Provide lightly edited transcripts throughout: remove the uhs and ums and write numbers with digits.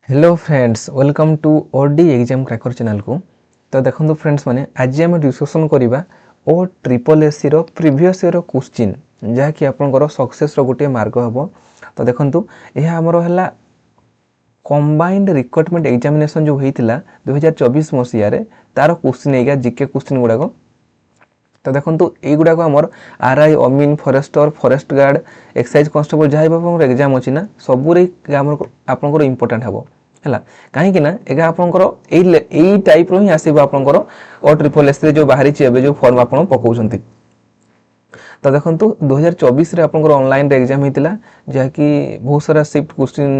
Hello friends welcome to OD exam cracker channel को। तो देखो फ्रेंड्स माने आज आम डिस्कसन करवा ओ ट्रिपल एससी रो प्रीवियस ईयर क्वेश्चन जहाँकि आपंकर सक्सेस गोटे मार्ग हम। तो देखो यह आमर है कंबाइंड रिक्रुटमेंट एग्जामिनेशन जो होता 2024 मसीह तार क्वेश्चन एगा जीके क्वेश्चन गुड़ाक। तो देखो युवाक आमर आरआई अमीन forester forest guard excise constable जहाँ एग्जाम अच्छी ना सबूरे आपंकर इम्पोर्टाट हम है कहीं एगा आपंकर यही टाइप रो ही आसो आपंकर ओ ट्रिपल एस जो बाहरी जो फॉर्म आप पकाउछंती। तो देखो 2024 रे आपंकर ऑनलाइन एग्जाम होता जहाँकि बहुत सारा शिफ्ट क्वेश्चन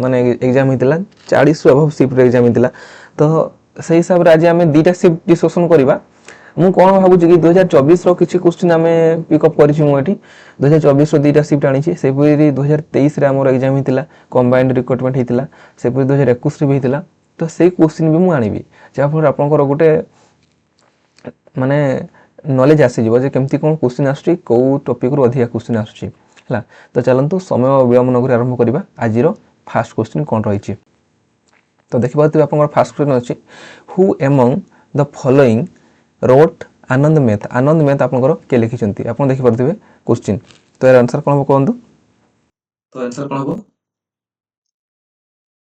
माने एग्जाम होता 40 रु अबव शिफ्ट एग्जाम होता। तो से हिसाब से आज आम दुटा शिफ्ट डिस्कसन करवा। मु कौन भावुँ कि 2024 रो किसी क्वेश्चन आम पिकअप कर 2024 रो दुटा शिफ्ट आनी से 2023 रे आमर एग्जाम होता कंबाइंड रिक्रुटमेंट होता से 2021 भी होता। तो से क्वेश्चन भी मुझे आनबी जहाँफल आपंकर गोटे माने नॉलेज आसीଯିव जे केमती कौन क्वेश्चन आसुची कौ टॉपिक रो अधिक क्वेश्चन आसुची है। तो चलतु समय विलंब नगरी आरंभ करवा आज फास्ट क्वेश्चन कौन रही। तो देखिए आप फास्ट क्वेश्चन अच्छी who among the following wrote Anandamath आपंकर किए लिखिं आप देखिपे क्वेश्चन। तो यार आंसर कौन हम कहतु। तो आंसर कौन हम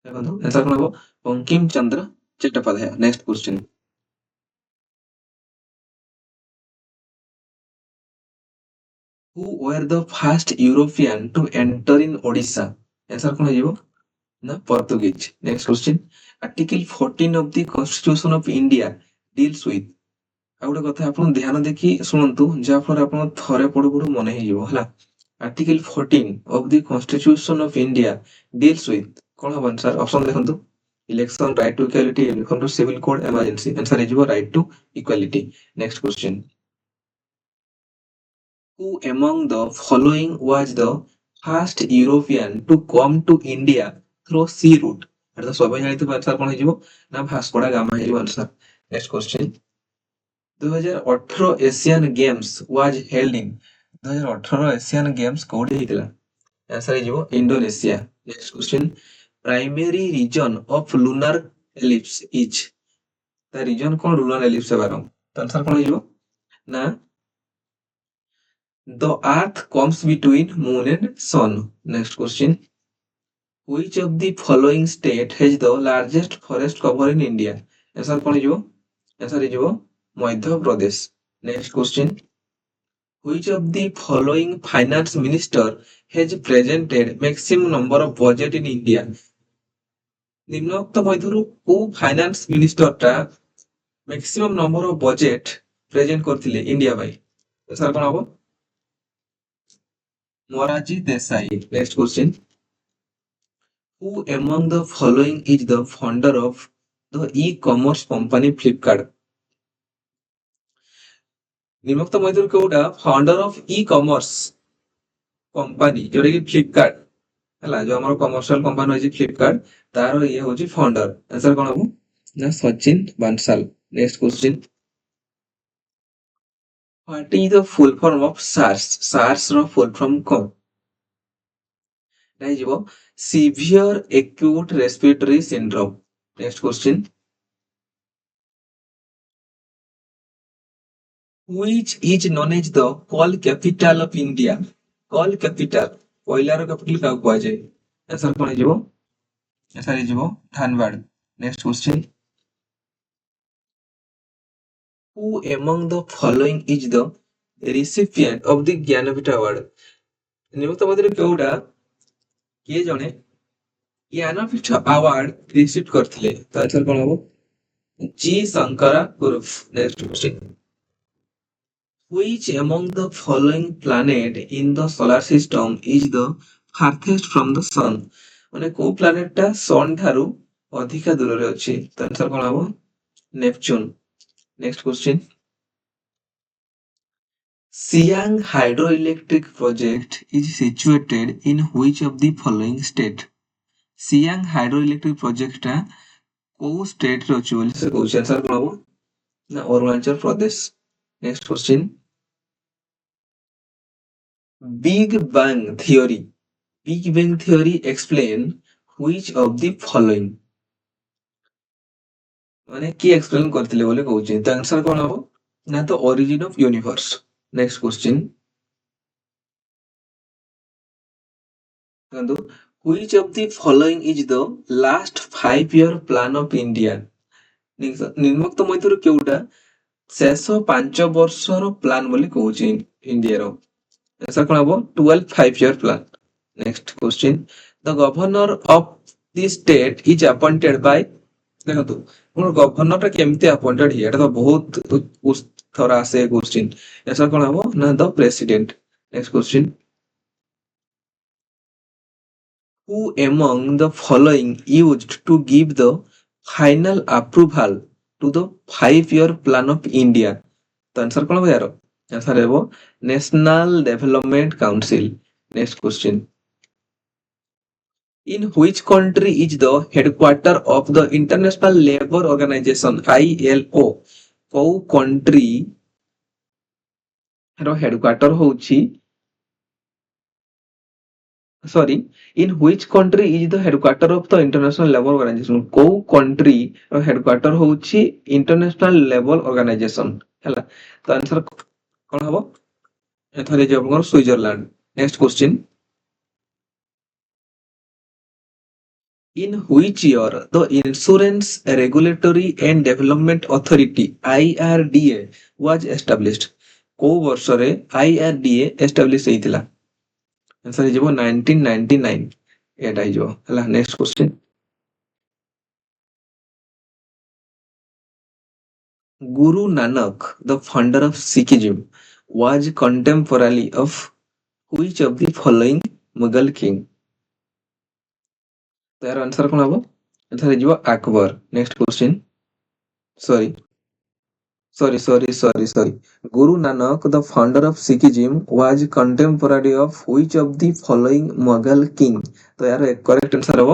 देखो आंसर कौन हम Bankim Chandra Chattopadhyay. Next question who were the first European to enter in Odisha? Answer कौन हो ना Portuguese. Next question. Article 14 of the Constitution of India deals with आ गोटे कथा आप ध्यान देखी शुणु जहाँफल आप थे पढ़ु पढ़ु मन है। Article 14 of the Constitution of India deals with कौन हम आंसर ऑप्शन देखो election right to equality uniform to civil code emergency answer हो right to equality. Next question who among the following was the first European to come to India through sea route? तो सब जानते answer कौन हो ना Vasco da Gama हो answer. Next question 2018 Asian games was held in 2018 Asian games कोडी हितला answer हो Indonesia. Next question primary reason of lunar eclipse is the reason कौन लूनर एलिप्स बारो। तो आंसर कौन हो ना the earth comes between moon and sun. Next question which of the following state has the largest forest cover in India? Answer कौन हो answer हो Madhya Pradesh. Next question which of the following finance minister has presented maximum number of budget in India? निम्नोक्त मध्यरु को finance minister टा maximum number of budget present करथिले India भाई। Answer कौन हो Moraji Desai. Next question. Who among the following is the founder of the e-commerce company Flipkart? निम्नोक्त मध्यरु कोउटा founder of e-commerce company जोटा कि फ्लिपकार्ट हला जो हमर कमर्शियल कंपनी होची फ्लिपकार्ट तार ये होची फाउंडर। आंसर कोन हो ना Sachin Bansal. Next question what is the full form of SARS? SARS रो फुल फॉर्म कोन नहीं severe acute respiratory syndrome. Next question which is known as the coal capital of India? coal capital कोयलार capital का कुआ जाय आंसर कोन हिजबो answer हिजबो Dhanbad. Next question who among the following is the recipient of the Jnanpith award? निम्नलिखित मध्य केउडा किए जने ज्ञानपीठ अवार्ड रिसीव करथिले। तो आंसर कोन हबो जी शंकरा गुरु। Next question which among the following planet in the solar system is the farthest from the sun? माने को planet टा सन थारु अधिक दूर रे अछि। तो आंसर कोन हबो Neptune. Next question Siang hydroelectric project is situated in which of the following state? Siang hydroelectric project टा को स्टेट रे अछि बोली से क्वेश्चन आंसर कोन हबो ना Arunachal Pradesh. Next question Big Bang Theory. Big Bang Theory explain which of the following? ମାନେ କିଏ ଏକ୍ସପ୍ଲେନ୍ କରିଥିଲେ ବୋଲି କହୁଛି। ତ ଆନ୍ସର କଣ ହବ ନା ତ origin of universe. Next question ଦେଖନ୍ତୁ which of the following is the last 5 year plan of India? ନିମ୍ନୋକ୍ତ ମଧ୍ୟରୁ କେଉଁଟା ଶେଷ 5 ବର୍ଷର ପ୍ଲାନ୍ ବୋଲି କହୁଛି ଇଣ୍ଡିଆର। ଆନ୍ସର କଣ ହବ 12 5 year plan। Next question the governor of the state is appointed Bai ଦେଖନ୍ତୁ ମୋର ଗଭର୍ଣ୍ଣରଟା କେମିତି ଆପଏଣ୍ଟେଡ୍ ହୁଏ ଏଟା ତ ବହୁତ ଥର ଆସେ କ୍ୱେଶ୍ଚିନ୍। ଆନ୍ସର କଣ ହବ ନା the president. Next question who among the following used to give the final approval to the 5 year plan of India? ତ ଆନ୍ସର କଣ ହବ ୟାର ଆନ୍ସର ହେବ national development council. Next question in which country is the headquarter of the International Labour Organization ILO? କୋଉ country ର headquarter ହଉଛି ସରି in which country is the headquarter of the International Labour Organization? କୋଉ country ର headquarter ହଉଛି international labour organisation ହେଲା। ତ answer କଣ ହବ ଏଥର ହେଇଯିବ ଆପଣଙ୍କର Switzerland. Next question in which year the Insurance Regulatory and Development Authority IRDA was established? କୋଉ ବର୍ଷରେ IRDA ଏଷ୍ଟାବ୍ଲିଶ ହେଇଥିଲା? ଆନ୍ସର ହେଇଯିବ 1999 ଏଟା ହେଇଯିବ ହେଲା। Next question Guru Nanak, the founder of Sikhism, was contemporary of which of the following Mughal king? ତ ଏହାର answer କଣ ହବ ଏଥର ହେଇଯିବ Akbar. Next question sorry Guru Nanak, the founder of Sikhism, was contemporary of which of the following Mughal king? ତ ଏହାର correct answer ହବ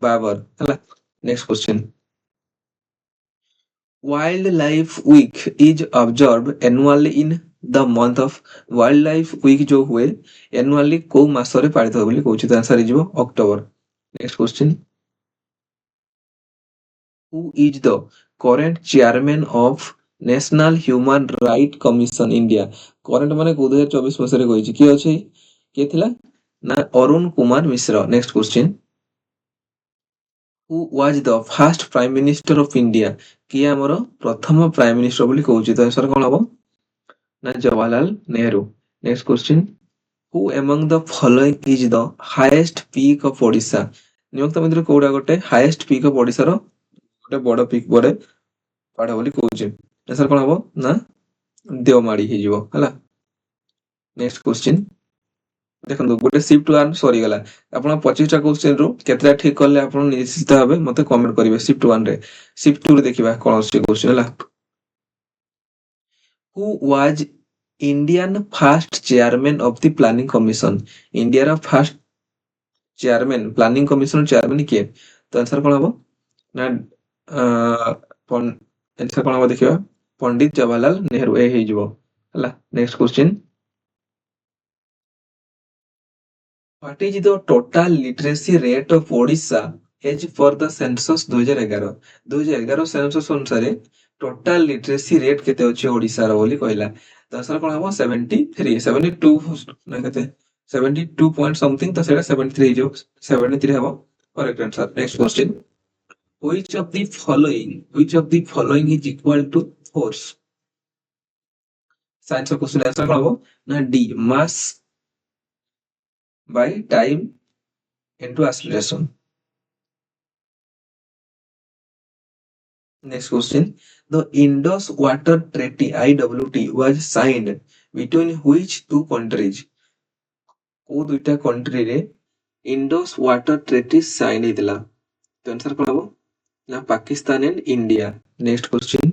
ବାବର ହେଲା। Next question Wildlife Week is observed annually in the month of Wildlife Week जो हुए annually କୋଉ ମାସରେ ପାଳିତ ହୁଏ ବୋଲି କହୁଛି। ତ ଆନ୍ସର ହେଇଯିବ October. Next question who is the current chairman of National Human Right Commission India? Current ମାନେ 2024 ମସିହାରେ କହିଛି କିଏ ଅଛି କିଏ ଥିଲା ନା Arun Kumar Mishra. Next question who was the first prime minister of India? କିଏ ଆମର ପ୍ରଥମ ପ୍ରାଇମ ମିନିଷ୍ଟର ବୋଲି କହୁଛି। ତ ଆନ୍ସର କଣ ହବ ନା Jawaharlal Nehru. Next question who among the following is the highest peak of Odisha? ନିମ୍ନୋକ୍ତ ମଧ୍ୟରୁ କୋଉଟା ଗୋଟେ ହାଇଏଷ୍ଟ ପିକ୍ ଅଫ ଓଡିଶାର ଗୋଟେ ବଡ ପିକ୍ ବଡେ ପାହାଡ ବୋଲି କହୁଛି। ଆନ୍ସର କଣ ହବ ନା ଦେଓମାଳି ହେଇଯିବ ହେଲା। ନେକ୍ସଟ କ୍ୱେଶ୍ଚିନ୍ ଦେଖନ୍ତୁ ଗୋଟେ ସିଫ୍ଟ 1 ସରିଗଲା ଆପଣ 25ଟା କ୍ୱେଶ୍ଚିନ୍ ରୁ କେତେଟା ଠିକ କଲେ ଆପଣ ନିଶ୍ଚିତ ଭାବେ ମତେ କମେଣ୍ଟ କରିବେ ସିଫ୍ଟ 1 ରେ। ସିଫ୍ଟ 2 ରେ ଦେଖିବା କଣ ଅଛି କ୍ୱେଶ୍ଚିନ୍ ହେଲା। who was Indian first chairman of the planning commission? ଇଣ୍ଡିଆର first chairman planning commission chairman କିଏ? ତ ଆନ୍ସର କଣ ହବ ନା ଆନ୍ସର କଣ ହବ ଦେଖିବା ପଣ୍ଡିତ ଜବାହରଲାଲ ନେହେରୁ ଏ ହେଇଯିବ ହେଲା। Next question What is the total literacy rate of Odisha as for the census 2011? 2011 census ଅନୁସାରେ ଟୋଟାଲ ଲିଟରେସି ରେଟ୍ କେତେ ଅଛି ଓଡିଶାର ବୋଲି କହିଲା। ତ ଆନ୍ସର କଣ ହବ 73 72 ନା କେତେ 72 ପଏଣ୍ଟ ସମଥିଙ୍ଗ ତ ସେଇଟା 73 ହେଇଯିବ 73 ହବ correct answer. Next question which of the following is equal to force? Science question answer କଣ ହବ ନା D mass by time into acceleration. Next question. The Indus Water Treaty IWT was signed between which two countries? କୋଉ ଦୁଇଟା କଣ୍ଟ୍ରିରେ Indus water treaty sign ହେଇଥିଲା? ତ answer କଣ ହବ ନା Pakistan and India. Next question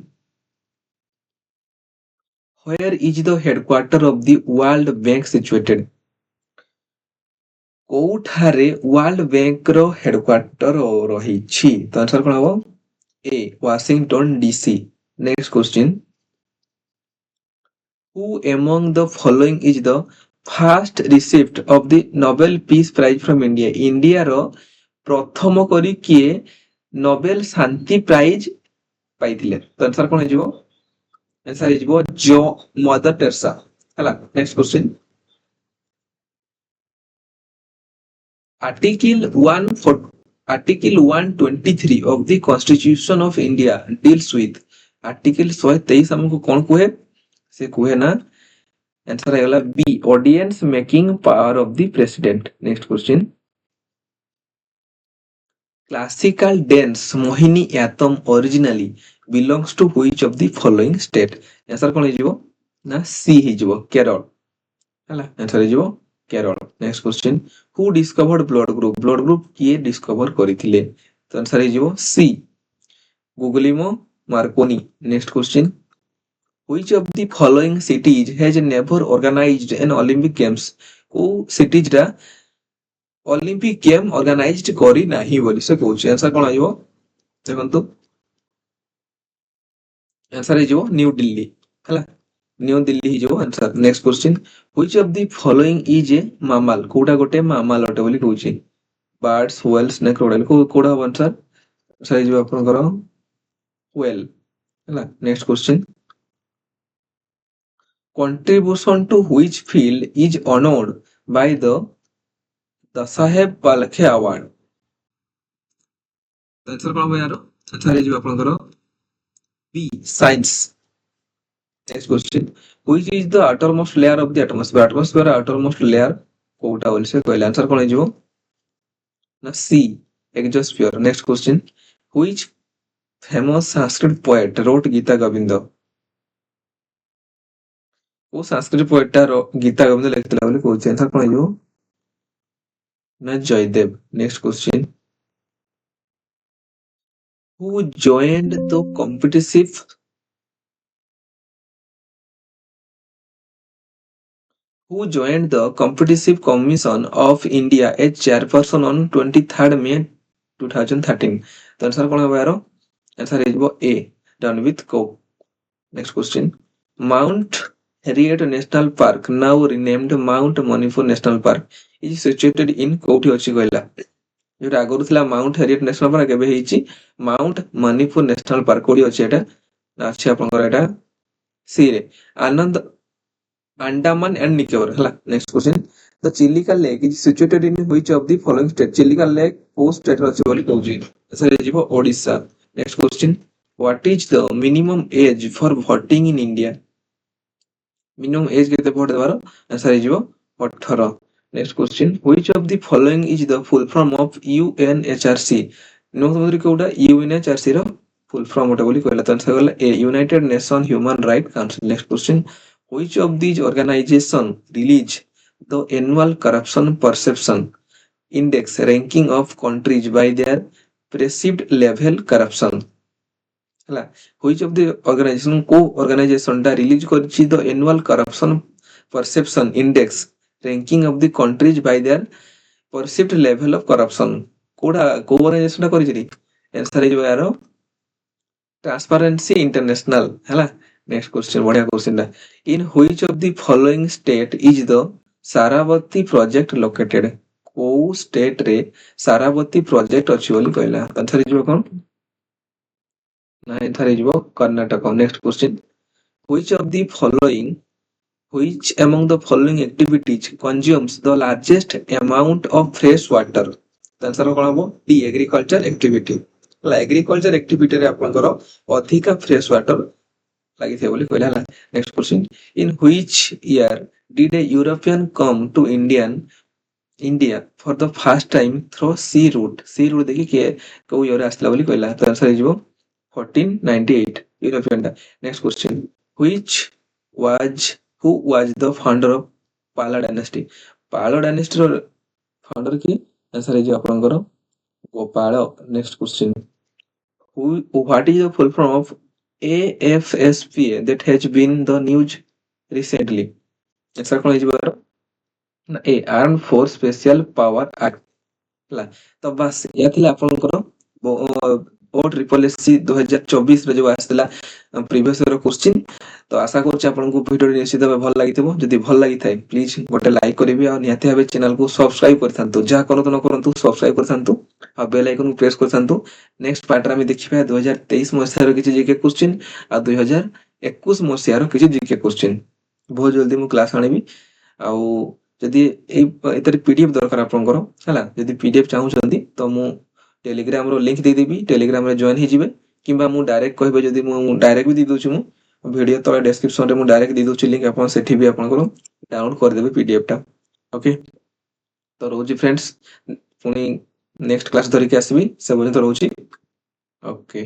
Where is the headquarter of the World Bank situated? କୋଉଠାରେ world ବ୍ୟାଙ୍କର ହେଡକ୍ୱାର୍ଟର ରହିଛି? ତ ଆନ୍ସର କଣ ହବ A. Washington DC. Next question. Who among the following is the first recipient of the Nobel Peace Prize from India? ଇଣ୍ଡିଆର ପ୍ରଥମ କରି କିଏ ନୋବେଲ ଶାନ୍ତି ପ୍ରାଇଜ ପାଇଥିଲେ। ତ ଆନ୍ସର କଣ ହେଇଯିବ? ଆନ୍ସର ହେଇଯିବ ଜୋ ମଦର ଟେରେସା ହେଲା। Next question, Article 1 for Article 123 of the Constitution of India deals with Article 123 हमको कौन कुहे? से कुहे ना आंसर आएगा B ordinance making power of the president. Next question, classical dance Mohiniyattam originally belongs to which of the following state? Answer कौन हो ना C हो केरल ହେଲା। आंसर हो Kerala. Next question, who discovered blood group किए डिस्कवर करथिले? तो आंसर हो C Guglielmo Marconi. Next question, which of the following cities has never organized an Olympic games? को cities रा Olympic game organized करी नाही बोली से कहूची। आंसर कौन आइबो देखंतु? आंसर हो न्यू दिल्ली ହେଲା। न्यू दिल्ली हो answer. Next question, which of the following is a mammal? कोडा गोटे mammal अटे बोली कहूची। birds, whales, snake, crocodile को कोडा हो आंसर? आंसर हो आपन करो whale ହେଲା। Next question, contribution to which field is honored by the Dasaheb Palkhe Award? Answer कौन हो यार? आंसर हो आपन बी साइंस। Next question, which is the outermost layer of the atmosphere? atmosphere outermost layer कोटा बोल से कहले। आंसर कौन हो ना C exosphere. Next question, which famous Sanskrit poet wrote Gita Govind? वो संस्कृत पोएट गीता गोविंद लिखितला बोली कहूची। आंसर कौन हो ना Jayadev. Next question, who joined the competitive Commission of India as chairperson on 23rd May 2013? तो आंसर कौन हो यार? आंसर हो A Ranveet Kaur. Next question, Mount Harriet national park now renamed Mount Manipur national park is situated in कोठी अछि कहला? जो आगुरु थिला माउंट हैरियट नेशनल पार्क एबे हेची माउंट मणिपुर नेशनल पार्क। कोठी अछि एटा? अछि आपनकर एटा सी रे आनंद Andaman and Nicobar ହେଲା। Next question, the Chilika lake is situated in which of the following state? Chilika lake को स्टेट अछि बोली कहूची। आंसर हो Odisha. Next question, what is the minimum age for voting in India? Minimum age केते vote देबार? Answer हो 18। Next question, which of the following is the full form of UNHRC? नो समझरी कोडा यूएनएचआरसी रो फुल फॉर्म ओटा बोली कहला। तो आंसर होला A United Nation Human Right Council. Next question, which of these organization release the annual corruption perception index ranking of countries by their perceived level corruption? ହେଲା। which of the organization को organization टा release करछि the annual corruption perception index ranking of the countries by their perceived level of corruption? कोडा को organization टा करछि? Answer हो यार ट्रांसपेरेंसी इंटरनेशनल हैला। नेक्स्ट क्वेश्चन, बढ़िया क्वेश्चन टा, इन which of the following state is the Sharavati project located? को स्टेट रे सारावती प्रोजेक्ट अछि बोली कहला? आंसर हो कोन ना आंसर हो Karnataka. Next question, which of the following which among the following activities consumes the largest amount of fresh water? Answer कोन हो D agriculture activity. Agriculture activity रे आपनकर अधिका फ्रेश वाटर लागि थे बोली कहला हला। Next question, in which year did a European come to India for the first time through sea route? Sea route देखि के को ईयर आसला बोली कहला? तो आंसर हो 1498 यूरोपियन टा। Next question, who was the founder of Pala dynasty? Pala dynasty रो फाउंडर की? आंसर है आपनकर Gopal. Next question, what is the full form of AFSPA that has been the news recently? Answer कोन हिजो ना A arm force special power act. तो बस या थिला आपनकर OSSC 2024 ରେ जो आसला प्रीवियस ईयर क्वेश्चन। तो आशा करूँ आपको वीडियो निश्चित भाव भल लगी जदि भल लगी थाए प्लीज गोटे लाइक करेंगे और निहाती भाव चैनल को सब्सक्राइब कर जहाँ करूँ न करूँ सब्सक्राइब कर बेल आइकन को प्रेस कर नेक्स्ट पार्ट में देखिए 2023 मसीहार किसी जीके क्वेश्चन और 2021 मसीहार किसी जीके क्वेश्चन बहुत जल्दी मु क्लास आनी आउ जदि एतर पीडीएफ दरकार आपनकर हला जदि पीडीएफ चाहउछंती तो मु टेलीग्राम रो लिंक दे देबी टेलीग्राम रे जॉइन हे जिवे किबा मु डायरेक्ट कहबे जदि मु डायरेक्ट भी दे दोछु मु वीडियो तले डिस्क्रिप्शन रे मु डायरेक्ट दे दोछु लिंक आपन सेठी भी आपनकर डाउनलोड कर देबे पीडीएफ टा ओके तो रोजी फ्रेंड्स पुनी नेक्स्ट क्लास धरिके आसीबी से बोले तो रोजी ओके।